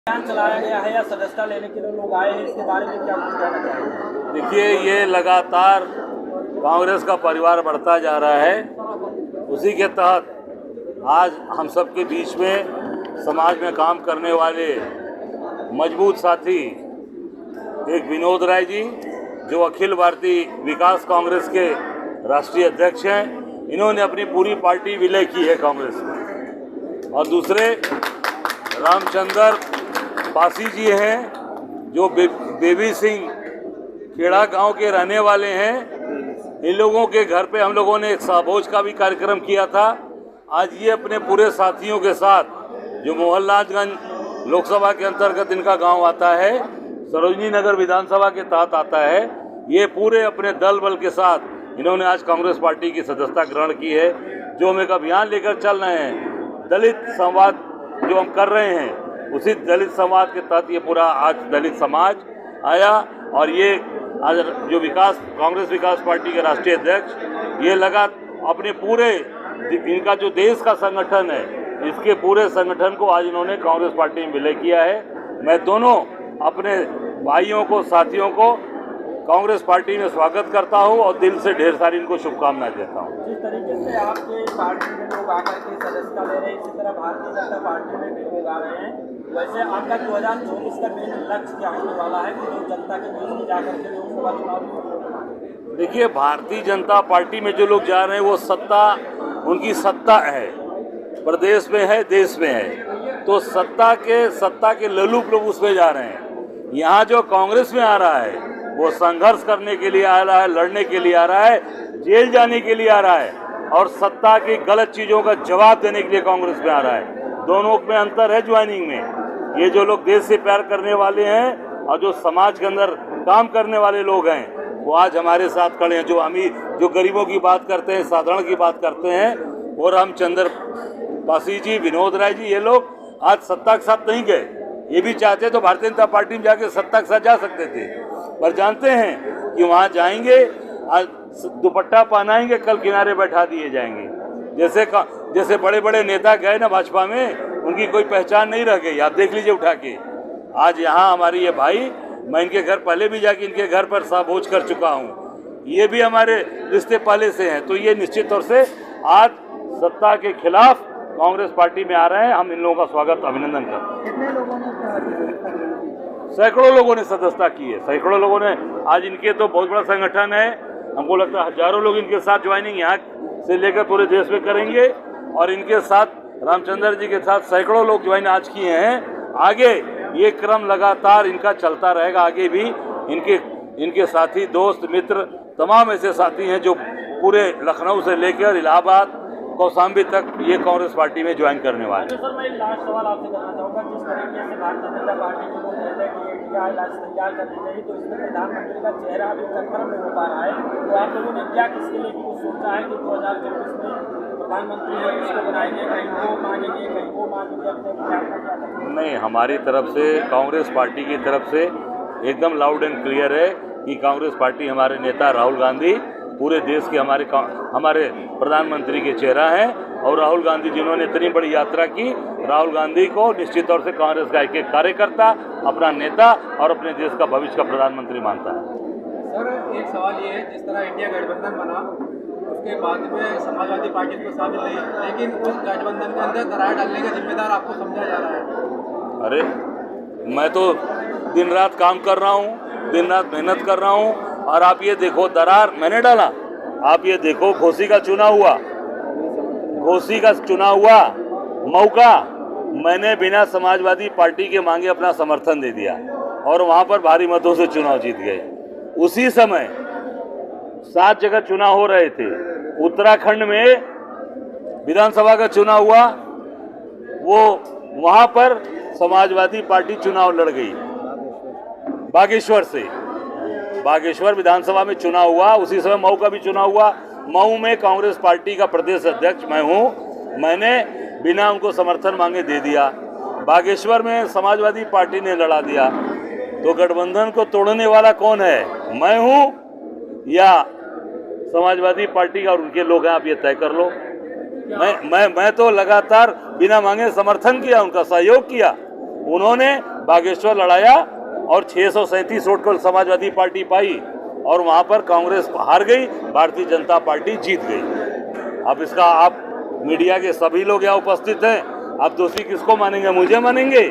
अभियान चलाया गया है या सदस्यता लेने के लिए लोग आए हैं, इसके बारे में क्या कुछ कहना चाहेंगे? देखिए, ये लगातार कांग्रेस का परिवार बढ़ता जा रहा है। उसी के तहत आज हम सब के बीच में समाज में काम करने वाले मजबूत साथी एक विनोद राय जी, जो अखिल भारतीय विकास कांग्रेस के राष्ट्रीय अध्यक्ष हैं, इन्होंने अपनी पूरी पार्टी विलय की है कांग्रेस में। और दूसरे रामचंद्र पासी जी हैं, जो बेबी सिंह खेड़ा गांव के रहने वाले हैं। इन लोगों के घर पे हम लोगों ने एक साभोज का भी कार्यक्रम किया था। आज ये अपने पूरे साथियों के साथ, जो मोहनलालगंज लोकसभा के अंतर्गत इनका गांव आता है, सरोजनी नगर विधानसभा के तहत आता है, ये पूरे अपने दल बल के साथ इन्होंने आज कांग्रेस पार्टी की सदस्यता ग्रहण की है। जो हम एक अभियान लेकर चल रहे हैं, दलित संवाद जो हम कर रहे हैं, उसी दलित संवाद के तहत ये पूरा आज दलित समाज आया। और ये आज जो कांग्रेस विकास पार्टी के राष्ट्रीय अध्यक्ष, ये लगा अपने पूरे इनका जो देश का संगठन है, इसके पूरे संगठन को आज इन्होंने कांग्रेस पार्टी में विलय किया है। मैं दोनों अपने भाइयों को, साथियों को कांग्रेस पार्टी में स्वागत करता हूं और दिल से ढेर सारी इनको शुभकामनाएं देता हूं। जिस तरीके से आपके पार्टी में लोग आकर के सदस्यता ले रहे हैं, इसी तरह भारतीय जनता पार्टी में भी लोग आ रहे हैं। वैसे आपका 2024 का मेन लक्ष्य क्या होने वाला है कि जनता के बीच में जाकर के लोकसभा चुनाव? देखिए, भारतीय जनता पार्टी में जो लोग जा रहे हैं वो सत्ता, उनकी सत्ता है, प्रदेश में है, देश में है, तो सत्ता के लल्लू लोग उसमें जा रहे हैं। यहाँ जो कांग्रेस में आ रहा है वो संघर्ष करने के लिए आ रहा है, लड़ने के लिए आ रहा है, जेल जाने के लिए आ रहा है, और सत्ता की गलत चीज़ों का जवाब देने के लिए कांग्रेस में आ रहा है। दोनों में अंतर है ज्वाइनिंग में। ये जो लोग देश से प्यार करने वाले हैं और जो समाज के अंदर काम करने वाले लोग हैं, वो आज हमारे साथ खड़े हैं। जो अमीर, जो गरीबों की बात करते हैं, साधारण की बात करते हैं, वो रामचंद्र पासी जी, विनोद राय जी, ये लोग आज सत्ता के साथ नहीं गए। ये भी चाहते तो भारतीय जनता पार्टी में जाके सत्ता के साथ जा सकते थे, पर जानते हैं कि वहाँ जाएंगे, आज दुपट्टा पहनाएंगे, कल किनारे बैठा दिए जाएंगे। जैसे बड़े बड़े नेता गए ना भाजपा में, उनकी कोई पहचान नहीं रह गई। आप देख लीजिए उठा के। आज यहाँ हमारे ये भाई, मैं इनके घर पहले भी जाके इनके घर पर साभोज कर चुका हूँ, ये भी हमारे रिश्ते पहले से हैं। तो ये निश्चित तौर से आज सत्ता के खिलाफ कांग्रेस पार्टी में आ रहे हैं। हम इन लोगों का स्वागत, अभिनंदन करते हैं। कितने लोगों ने सैकड़ों लोगों ने सदस्यता की है, सैकड़ों लोगों ने। आज इनके तो बहुत बड़ा संगठन है, हमको लगता है हजारों लोग इनके साथ ज्वाइनिंग यहाँ से लेकर पूरे देश में करेंगे। और इनके साथ रामचंद्र जी के साथ सैकड़ों लोग ज्वाइन आज किए हैं। आगे ये क्रम लगातार इनका चलता रहेगा। आगे भी इनके साथी, दोस्त, मित्र, तमाम ऐसे साथी हैं जो पूरे लखनऊ से लेकर इलाहाबाद, कौशाम्बी तक ये कांग्रेस पार्टी में ज्वाइन करने वाले हैं। सर, मैं लास्ट सवाल आपसे करना चाहूँगा। जिस तरीके से भारतीय जनता पार्टी के लोग कहते हैं कि एनडीए तैयार करनी चाहिए, तो इसमें प्रधानमंत्री का चेहरा अभी कंफर्म नहीं हो पा रहा है, तो आप लोगों ने क्या किसके लिए कुछ सोचा है कि 2024 में प्रधानमंत्री है उसको बनाएंगे, कहीं वो मांगेंगे, कहीं वो मांगेंगे? अपने नहीं, हमारी तरफ से, कांग्रेस पार्टी की तरफ से एकदम लाउड एंड क्लियर है कि कांग्रेस पार्टी, हमारे नेता राहुल गांधी पूरे देश के हमारे प्रधानमंत्री के चेहरा हैं। और राहुल गांधी जिन्होंने इतनी बड़ी यात्रा की, राहुल गांधी को निश्चित तौर से कांग्रेस का एक कार्यकर्ता, अपना नेता और अपने देश का भविष्य का प्रधानमंत्री मानता है। सर, एक सवाल ये है, जिस तरह इंडिया गठबंधन बना, उसके बाद में समाजवादी पार्टी को शामिल नहीं, लेकिन उस गठबंधन के अंदर दरार डालने का जिम्मेदार आपको समझा जा रहा है। अरे, मैं तो दिन रात काम कर रहा हूँ, दिन रात मेहनत कर रहा हूँ। और आप ये देखो, दरार मैंने डाला। आप ये देखो, घोसी का चुनाव हुआ, मौका, मैंने बिना समाजवादी पार्टी के मांगे अपना समर्थन दे दिया और वहां पर भारी मतों से चुनाव जीत गए। उसी समय 7 जगह चुनाव हो रहे थे। उत्तराखंड में विधानसभा का चुनाव हुआ, वो वहां पर समाजवादी पार्टी चुनाव लड़ गई। बागेश्वर विधानसभा में चुनाव हुआ, उसी समय मऊ का भी चुनाव हुआ। मऊ में कांग्रेस पार्टी का प्रदेश अध्यक्ष मैं हूं, मैंने बिना उनको समर्थन मांगे दे दिया। बागेश्वर में समाजवादी पार्टी ने लड़ा दिया। तो गठबंधन को तोड़ने वाला कौन है, मैं हूं या समाजवादी पार्टी और उनके लोग हैं? आप ये तय कर लो। मैं तो लगातार बिना मांगे समर्थन किया, उनका सहयोग किया। उन्होंने बागेश्वर लड़ाया और 637 वोट को समाजवादी पार्टी पाई और वहाँ पर कांग्रेस हार गई, भारतीय जनता पार्टी जीत गई। अब इसका आप मीडिया के सभी लोग यहाँ उपस्थित हैं, आप दोषी किसको मानेंगे? मुझे मानेंगे?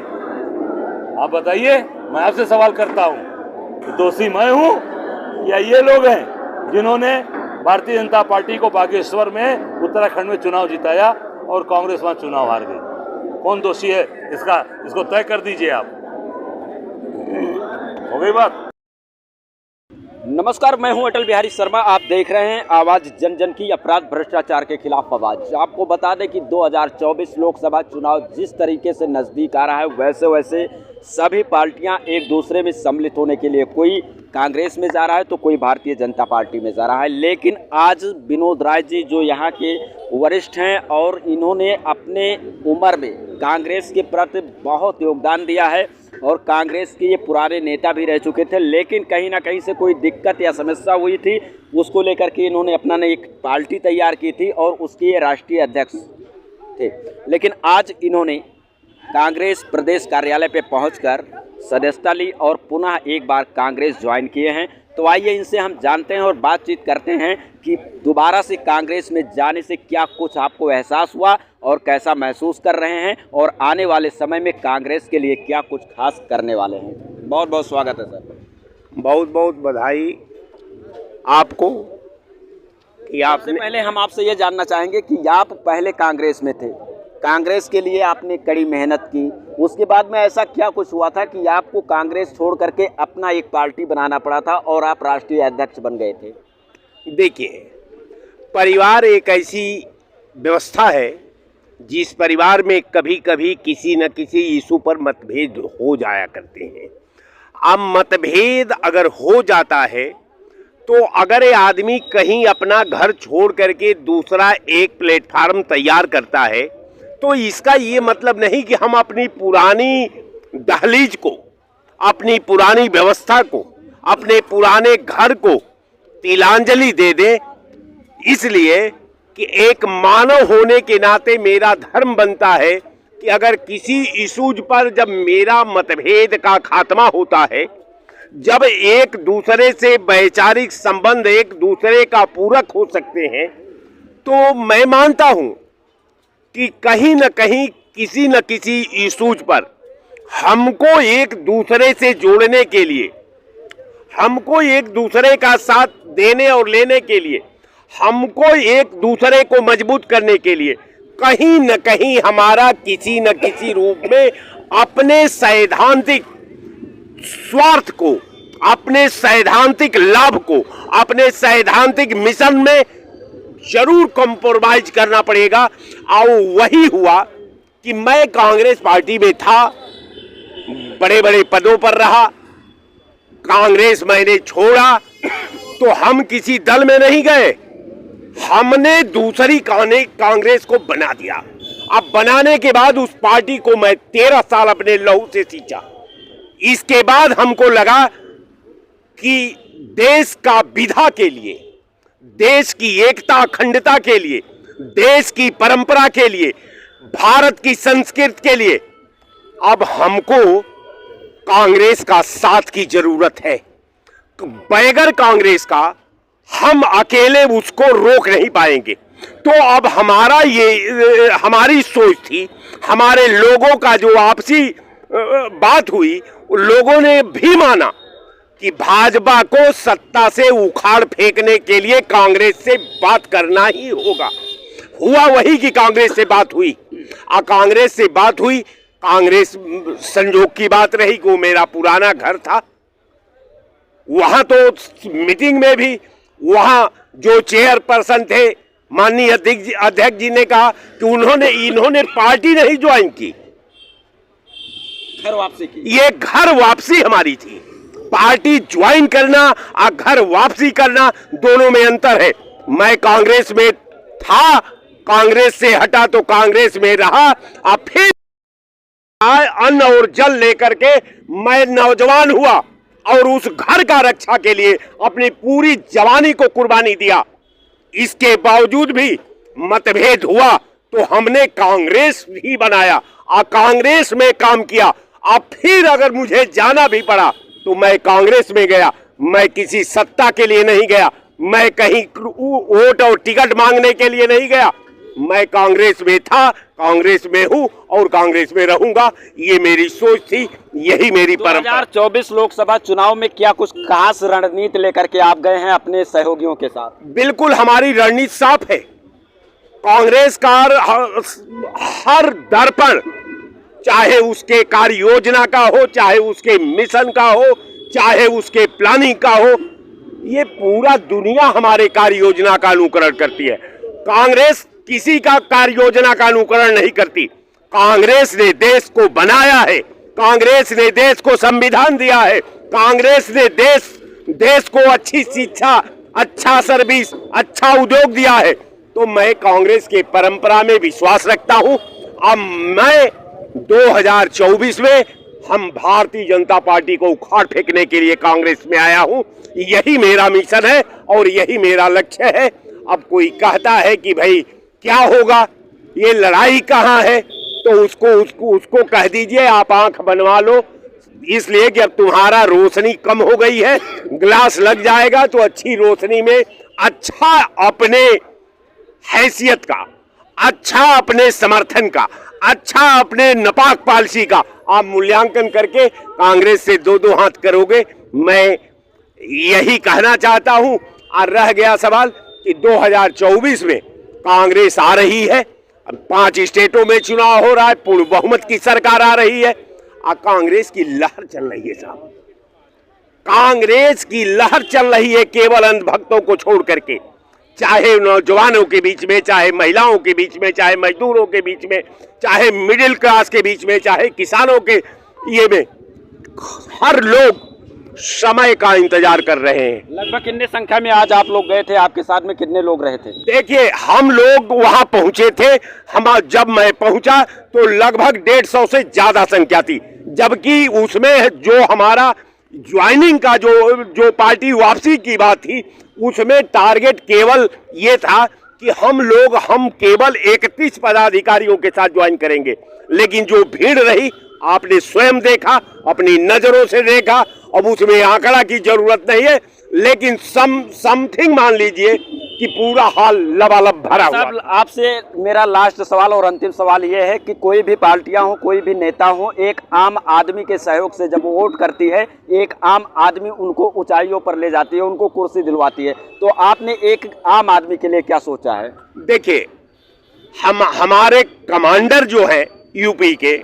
आप बताइए। मैं आपसे सवाल करता हूँ कि दोषी मैं हूँ या ये लोग हैं जिन्होंने भारतीय जनता पार्टी को बागेश्वर में उत्तराखंड में चुनाव जिताया और कांग्रेस वहाँ चुनाव हार गई? कौन दोषी है इसको तय कर दीजिए आप। हो गई बात। नमस्कार, मैं हूं अटल बिहारी शर्मा। आप देख रहे हैं आवाज जन जन की, अपराध भ्रष्टाचार के खिलाफ आवाज। आपको बता दें कि 2024 लोकसभा चुनाव जिस तरीके से नज़दीक आ रहा है, वैसे वैसे सभी पार्टियां एक दूसरे में सम्मिलित होने के लिए, कोई कांग्रेस में जा रहा है तो कोई भारतीय जनता पार्टी में जा रहा है। लेकिन आज विनोद राय जी जो यहाँ के वरिष्ठ हैं और इन्होंने अपने उम्र में कांग्रेस के प्रति बहुत योगदान दिया है और कांग्रेस के ये पुराने नेता भी रह चुके थे, लेकिन कहीं ना कहीं से कोई दिक्कत या समस्या हुई थी, उसको लेकर के इन्होंने अपना ने एक पार्टी तैयार की थी और उसके ये राष्ट्रीय अध्यक्ष थे। लेकिन आज इन्होंने कांग्रेस प्रदेश कार्यालय पे पहुंचकर सदस्यता ली और पुनः एक बार कांग्रेस ज्वाइन किए हैं। तो आइए इनसे हम जानते हैं और बातचीत करते हैं कि दोबारा से कांग्रेस में जाने से क्या कुछ आपको एहसास हुआ और कैसा महसूस कर रहे हैं और आने वाले समय में कांग्रेस के लिए क्या कुछ खास करने वाले हैं। बहुत बहुत स्वागत है सर। बहुत बहुत बधाई आपको कि सबसे पहले हम आपसे ये जानना चाहेंगे कि आप पहले कांग्रेस में थे, कांग्रेस के लिए आपने कड़ी मेहनत की, उसके बाद में ऐसा क्या कुछ हुआ था कि आपको कांग्रेस छोड़ करके अपना एक पार्टी बनाना पड़ा था और आप राष्ट्रीय अध्यक्ष बन गए थे? देखिए, परिवार एक ऐसी व्यवस्था है जिस परिवार में कभी कभी किसी न किसी इशू पर मतभेद हो जाया करते हैं। अब मतभेद अगर हो जाता है तो अगर ये आदमी कहीं अपना घर छोड़ करके दूसरा एक प्लेटफार्म तैयार करता है तो इसका ये मतलब नहीं कि हम अपनी पुरानी दहलीज को, अपनी पुरानी व्यवस्था को, अपने पुराने घर को तिलांजलि दे दें। इसलिए कि एक मानव होने के नाते मेरा धर्म बनता है कि अगर किसी इशूज पर जब मेरा मतभेद का खात्मा होता है, जब एक दूसरे से वैचारिक संबंध एक दूसरे का पूरक हो सकते हैं, तो मैं मानता हूं कि कहीं न कहीं किसी न किसी इशूज पर हमको एक दूसरे से जोड़ने के लिए, हमको एक दूसरे का साथ देने और लेने के लिए, हमको एक दूसरे को मजबूत करने के लिए कहीं न कहीं हमारा किसी न किसी रूप में अपने सैद्धांतिक स्वार्थ को, अपने सैद्धांतिक लाभ को, अपने सैद्धांतिक मिशन में जरूर कॉम्प्रोमाइज करना पड़ेगा। और वही हुआ कि मैं कांग्रेस पार्टी में था, बड़े बड़े पदों पर रहा, कांग्रेस मैंने छोड़ा तो हम किसी दल में नहीं गए, हमने दूसरी कांग्रेस को बना दिया। अब बनाने के बाद उस पार्टी को मैं 13 साल अपने लहू से सींचा। इसके बाद हमको लगा कि देश का विधा के लिए, देश की एकता अखंडता के लिए, देश की परंपरा के लिए, भारत की संस्कृति के लिए अब हमको कांग्रेस का साथ की जरूरत है। बगैर कांग्रेस का हम अकेले उसको रोक नहीं पाएंगे। तो अब हमारी सोच थी, हमारे लोगों का जो आपसी बात हुई, लोगों ने भी माना कि भाजपा को सत्ता से उखाड़ फेंकने के लिए कांग्रेस से बात करना ही होगा। हुआ वही कि कांग्रेस से बात हुई। कांग्रेस से बात हुई, कांग्रेस संजोग की बात रही कि वो मेरा पुराना घर था। वहां तो मीटिंग में भी वहां जो चेयरपर्सन थे माननीय अध्यक्ष जी ने कहा कि इन्होंने पार्टी नहीं ज्वाइन की, घर वापसी की। ये घर वापसी हमारी थी। पार्टी ज्वाइन करना और घर वापसी करना दोनों में अंतर है। मैं कांग्रेस में था, कांग्रेस से हटा तो कांग्रेस में रहा, और फिर अन्न और जल लेकर के मैं नौजवान हुआ और उस घर का रक्षा के लिए अपनी पूरी जवानी को कुर्बानी दिया। इसके बावजूद भी मतभेद हुआ तो हमने कांग्रेस ही बनाया और कांग्रेस में काम किया। अब फिर अगर मुझे जाना भी पड़ा तो मैं कांग्रेस में गया, मैं किसी सत्ता के लिए नहीं गया, मैं कहीं वोट और टिकट मांगने के लिए नहीं गया। मैं कांग्रेस में था, कांग्रेस में हूं और कांग्रेस में रहूंगा। ये मेरी सोच थी, यही मेरी परंपरा। 2024 लोकसभा चुनाव में क्या कुछ खास रणनीति लेकर के आप गए हैं अपने सहयोगियों के साथ? बिल्कुल, हमारी रणनीति साफ है। कांग्रेस का हर दर्पण, चाहे उसके कार्य योजना का हो, चाहे उसके मिशन का हो, चाहे उसके प्लानिंग का हो, ये पूरा दुनिया हमारे कार्य योजना का अनुकरण करती है। कांग्रेस किसी का कार्य योजना का अनुकरण नहीं करती। कांग्रेस ने देश को बनाया है, कांग्रेस ने देश को संविधान दिया है, कांग्रेस ने देश को अच्छी शिक्षा, अच्छा सर्विस, अच्छा उद्योग दिया है। तो मैं कांग्रेस के परंपरा में विश्वास रखता हूं। अब मैं 2024 में हम भारतीय जनता पार्टी को उखाड़ फेंकने के लिए कांग्रेस में आया हूं। यही मेरा मिशन है और यही मेरा लक्ष्य है। अब कोई कहता है कि भाई क्या होगा, ये लड़ाई कहाँ है, तो उसको कह दीजिए आप आंख बनवा लो, इसलिए कि अब तुम्हारा रोशनी कम हो गई है, ग्लास लग जाएगा तो अच्छी रोशनी में अच्छा अपने हैसियत का, अच्छा अपने समर्थन का, अच्छा अपने नापाक पॉलिसी का आप मूल्यांकन करके कांग्रेस से दो हाथ करोगे। मैं यही कहना चाहता हूं। और रह गया सवाल कि 2024 में कांग्रेस आ रही है, 5 स्टेटों में चुनाव हो रहा है, पूर्ण बहुमत की सरकार आ रही है और कांग्रेस की लहर चल रही है साहब। कांग्रेस की लहर चल रही है केवल अंधभक्तों को छोड़ करके, चाहे नौजवानों के बीच में, चाहे महिलाओं के बीच में, चाहे मजदूरों के बीच में, चाहे मिडिल क्लास के बीच में, चाहे किसानों के ये में, हर लोग समय का इंतजार कर रहे हैं। लगभग कितने संख्या में आज आप लोग गए थे? आपके साथ में कितने लोग रहे थे? देखिए, हम लोग वहां पहुंचे थे, जब मैं पहुंचा तो लगभग 150 से ज्यादा संख्या थी, जबकि उसमें जो हमारा ज्वाइनिंग का जो पार्टी वापसी की बात थी, उसमें टारगेट केवल ये था कि हम केवल 31 पदाधिकारियों के साथ ज्वाइन करेंगे। लेकिन जो भीड़ रही आपने स्वयं देखा, अपनी नजरों से देखा। अब उसमें आंकड़ा की जरूरत नहीं है, लेकिन समथिंग मान लीजिए कि पूरा हाल लबालब भरा हुआ। साहब, आपसे मेरा लास्ट सवाल और अंतिम सवाल ये है कि कोई भी पार्टियां हो, कोई भी नेता हो, एक आम आदमी के सहयोग से जब वोट करती है, एक आम आदमी उनको ऊंचाइयों पर ले जाती है, उनको कुर्सी दिलवाती है, तो आपने एक आम आदमी के लिए क्या सोचा है? देखिए, हमारे कमांडर जो है यूपी के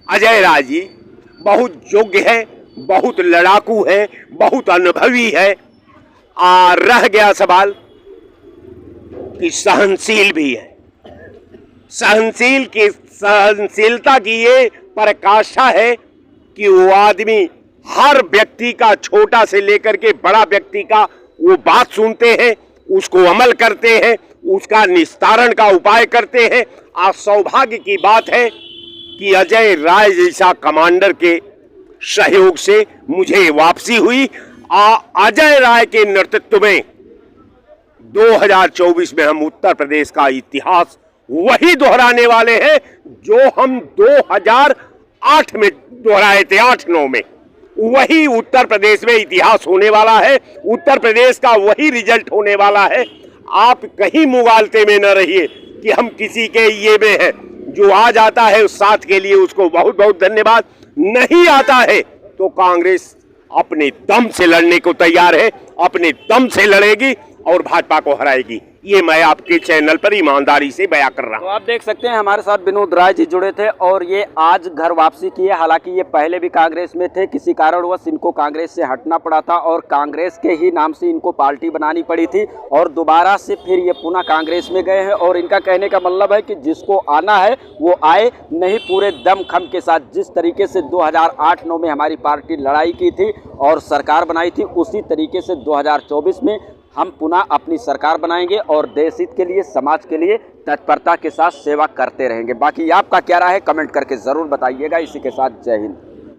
अजय राय जी बहुत योग्य है, बहुत लड़ाकू है, बहुत अनुभवी है। और रह गया सवाल कि सहनशील भी है। सहनशीलता की ये पराकाष्ठा है कि वो आदमी हर व्यक्ति का, छोटा से लेकर के बड़ा व्यक्ति का वो बात सुनते हैं, उसको अमल करते हैं, उसका निस्तारण का उपाय करते हैं। और सौभाग्य की बात है कि अजय राय जैसा कमांडर के सहयोग से मुझे वापसी हुई। अजय राय के नेतृत्व में 2024 में हम उत्तर प्रदेश का इतिहास वही दोहराने वाले हैं जो हम 2008 में दोहराए थे, 8-9 में। वही उत्तर प्रदेश में इतिहास होने वाला है, उत्तर प्रदेश का वही रिजल्ट होने वाला है। आप कहीं मुगालते में न रहिए कि हम किसी के ये में है। जो आ जाता है उस साथ के लिए उसको बहुत बहुत धन्यवाद। नहीं आता है तो कांग्रेस अपने दम से लड़ने को तैयार है, अपने दम से लड़ेगी और भाजपा को हराएगी। ये मैं आपके चैनल पर ईमानदारी से बयां कर रहा हूं। तो आप देख सकते हैं हमारे साथ विनोद राय जी जुड़े थे और ये आज घर वापसी की है। हालांकि ये पहले भी कांग्रेस में थे, किसी कारणवश इनको कांग्रेस से हटना पड़ा था और कांग्रेस के ही नाम से इनको पार्टी बनानी पड़ी थी और दोबारा से फिर ये पुनः कांग्रेस में गए हैं। और इनका कहने का मतलब है कि जिसको आना है वो आए, नहीं पूरे दमखम के साथ जिस तरीके से 2008-9 में हमारी पार्टी लड़ाई की थी और सरकार बनाई थी, उसी तरीके से 2024 में हम पुनः अपनी सरकार बनाएंगे और देश हित के लिए, समाज के लिए तत्परता के साथ सेवा करते रहेंगे। बाकी आपका क्या राय है कमेंट करके ज़रूर बताइएगा। इसी के साथ जय हिंद।